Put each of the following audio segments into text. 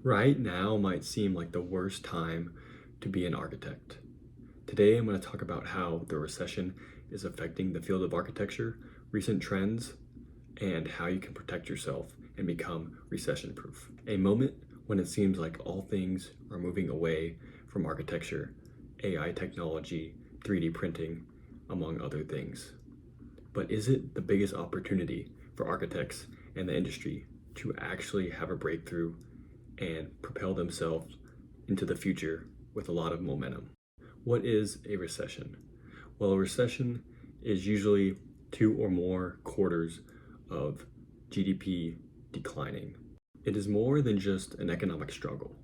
Right now might seem like the worst time to be an architect. Today, I'm going to talk about how the recession is affecting the field of architecture, recent trends, and how you can protect yourself and become recession proof. A moment when it seems like all things are moving away from architecture, AI technology, 3D printing, among other things. But is it the biggest opportunity for architects and the industry to actually have a breakthrough and propel themselves into the future with a lot of momentum? What is a recession? Well, a recession is usually 2 or more quarters of GDP declining. It is more than just an economic struggle.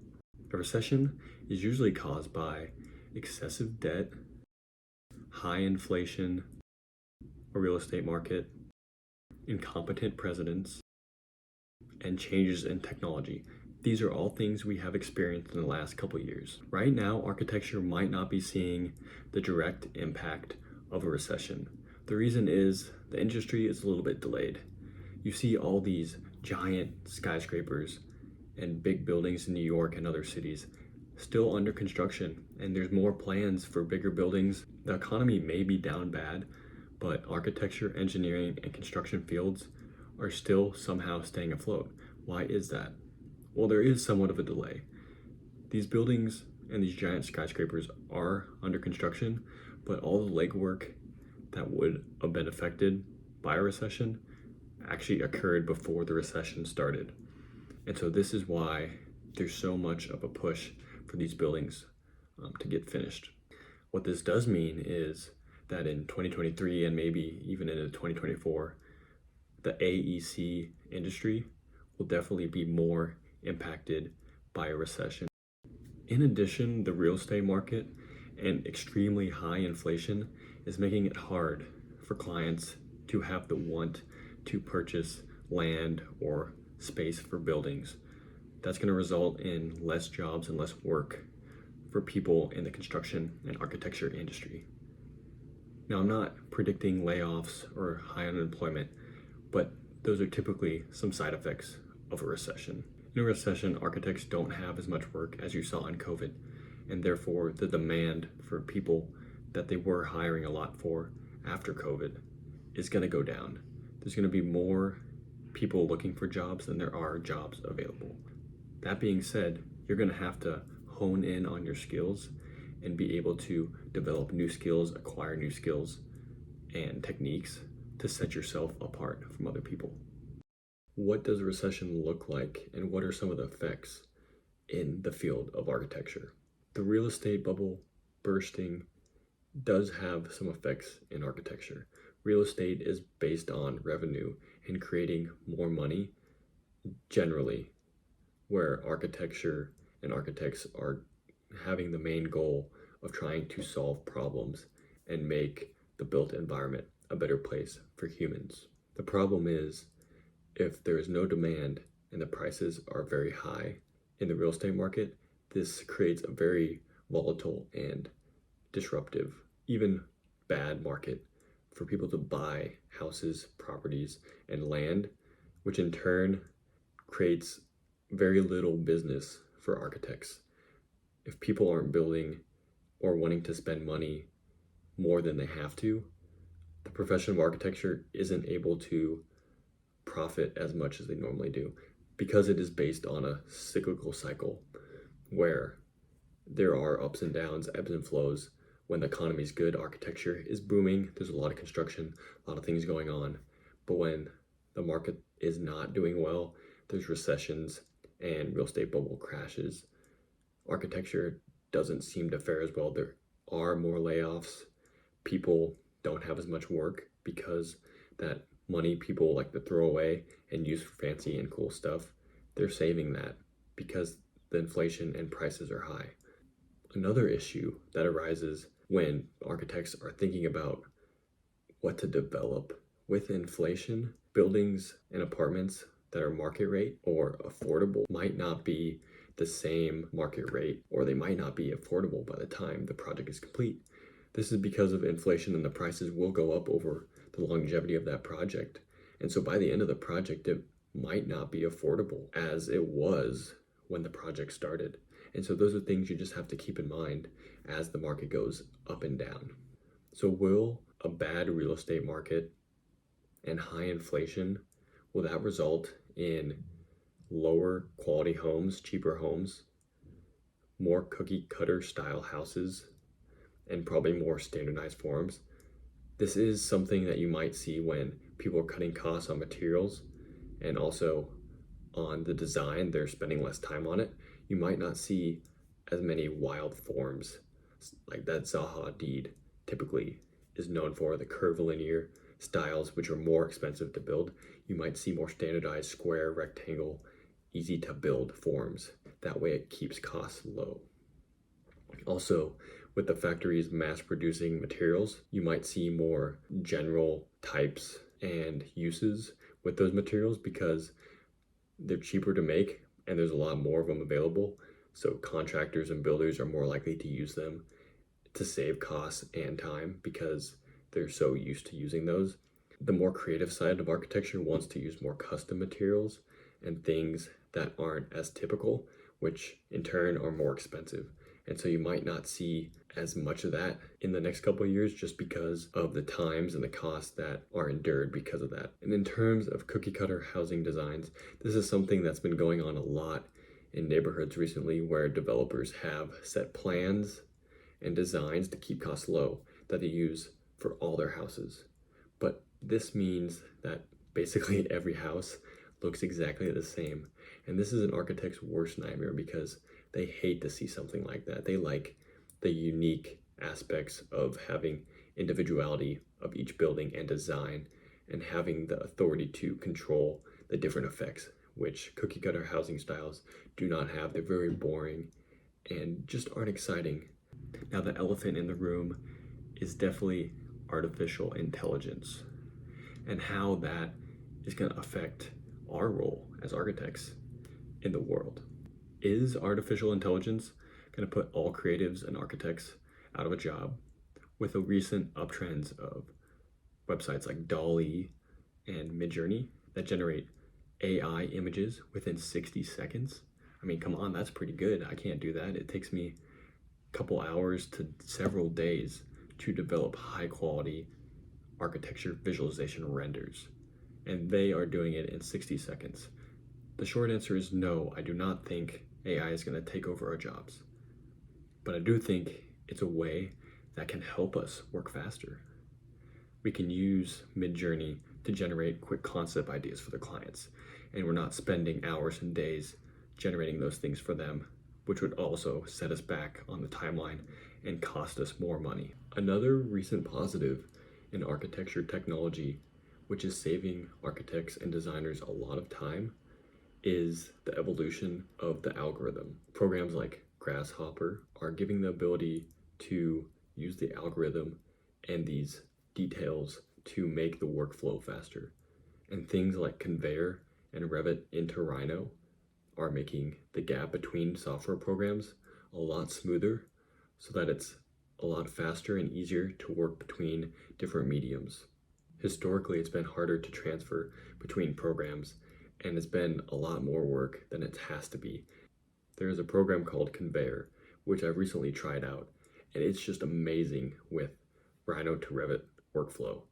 A recession is usually caused by excessive debt, high inflation, a real estate market, incompetent presidents, and changes in technology. These are all things we have experienced in the last couple years. Right now, architecture might not be seeing the direct impact of a recession. The reason is the industry is a little bit delayed. You see all these giant skyscrapers and big buildings in New York and other cities still under construction, and there's more plans for bigger buildings. The economy may be down bad, but architecture, engineering, and construction fields are still somehow staying afloat. Why is that? Well, there is somewhat of a delay. These buildings and these giant skyscrapers are under construction, but all the legwork that would have been affected by a recession actually occurred before the recession started. And so this is why there's so much of a push for these buildings to get finished. What this does mean is that in 2023 and maybe even into 2024, the AEC industry will definitely be more impacted by a recession. In addition, the real estate market and extremely high inflation is making it hard for clients to have the want to purchase land or space for buildings. That's going to result in less jobs and less work for people in the construction and architecture industry. Now, I'm not predicting layoffs or high unemployment, but those are typically some side effects of a recession. In a recession, architects don't have as much work as you saw in COVID, and therefore the demand for people that they were hiring a lot for after COVID is going to go down. There's going to be more people looking for jobs than there are jobs available. That being said, you're going to have to hone in on your skills and be able to develop new skills, acquire new skills and techniques to set yourself apart from other people. What does a recession look like, and what are some of the effects in the field of architecture? The real estate bubble bursting does have some effects in architecture. Real estate is based on revenue and creating more money generally, where architecture and architects are having the main goal of trying to solve problems and make the built environment a better place for humans. The problem is, if there is no demand and the prices are very high in the real estate market, this creates a very volatile and disruptive, even bad market for people to buy houses, properties, and land, which in turn creates very little business for architects. If people aren't building or wanting to spend money more than they have to, the profession of architecture isn't able to profit as much as they normally do, because it is based on a cyclical cycle where there are ups and downs, ebbs and flows. When the economy is good, architecture is booming, there's a lot of construction, a lot of things going on. But when the market is not doing well, there's recessions and real estate bubble crashes. Architecture doesn't seem to fare as well. There are more layoffs. People don't have as much work because that money people like to throw away and use for fancy and cool stuff, they're saving that because the inflation and prices are high. Another issue that arises when architects are thinking about what to develop with inflation, buildings and apartments that are market rate or affordable might not be the same market rate, or they might not be affordable by the time the project is complete. This is because of inflation, and the prices will go up over the longevity of that project. And so by the end of the project, it might not be affordable as it was when the project started. And so those are things you just have to keep in mind as the market goes up and down. So will a bad real estate market and high inflation, will that result in lower quality homes, cheaper homes, more cookie cutter style houses, and probably more standardized forms? This is something that you might see when people are cutting costs on materials and also on the design. They're spending less time on it. You might not see as many wild forms like that Zaha Hadid typically is known for, the curvilinear styles, which are more expensive to build. You might see more standardized square, rectangle, easy to build forms. That way it keeps costs low. Also, with the factories mass producing materials, you might see more general types and uses with those materials because they're cheaper to make and there's a lot more of them available. So contractors and builders are more likely to use them to save costs and time because they're so used to using those. The more creative side of architecture wants to use more custom materials and things that aren't as typical, which in turn are more expensive. And so you might not see as much of that in the next couple of years just because of the times and the costs that are endured because of that. And in terms of cookie cutter housing designs, this is something that's been going on a lot in neighborhoods recently where developers have set plans and designs to keep costs low that they use for all their houses. But this means that basically every house looks exactly the same. And this is an architect's worst nightmare because they hate to see something like that. They like the unique aspects of having individuality of each building and design and having the authority to control the different effects, which cookie cutter housing styles do not have. They're very boring and just aren't exciting. Now, the elephant in the room is definitely artificial intelligence and how that is going to affect our role as architects in the world. Is artificial intelligence going to put all creatives and architects out of a job? With the recent uptrends of websites like DALL-E and Midjourney that generate AI images within 60 seconds. I mean, come on, that's pretty good. I can't do that. It takes me a couple hours to several days to develop high quality architecture visualization renders. And they are doing it in 60 seconds. The short answer is no, I do not think AI is going to take over our jobs. But I do think it's a way that can help us work faster. We can use Midjourney to generate quick concept ideas for the clients, and we're not spending hours and days generating those things for them, which would also set us back on the timeline and cost us more money. Another recent positive in architecture technology, which is saving architects and designers a lot of time, is the evolution of the algorithm. Programs like Grasshopper are giving the ability to use the algorithm and these details to make the workflow faster. And things like Conveyor and Revit into Rhino are making the gap between software programs a lot smoother so that it's a lot faster and easier to work between different mediums. Historically, it's been harder to transfer between programs, and it's been a lot more work than it has to be. There is a program called Conveyor, which I've recently tried out, and it's just amazing with Rhino to Revit workflow.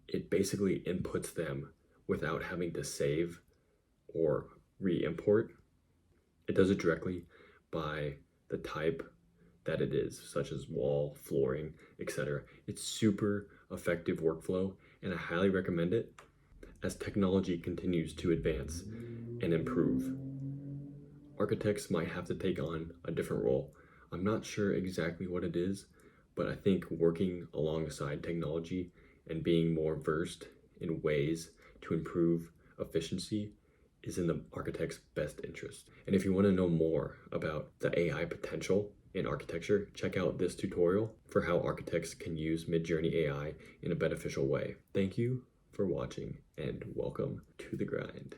It basically inputs them without having to save or re-import. It does it directly by the type that it is, such as wall, flooring, etc. It's super effective workflow, and I highly recommend it as technology continues to advance and improve. Architects might have to take on a different role. I'm not sure exactly what it is, but I think working alongside technology and being more versed in ways to improve efficiency is in the architect's best interest. And if you want to know more about the AI potential in architecture, check out this tutorial for how architects can use Midjourney AI in a beneficial way. Thank you for watching and welcome to the grind.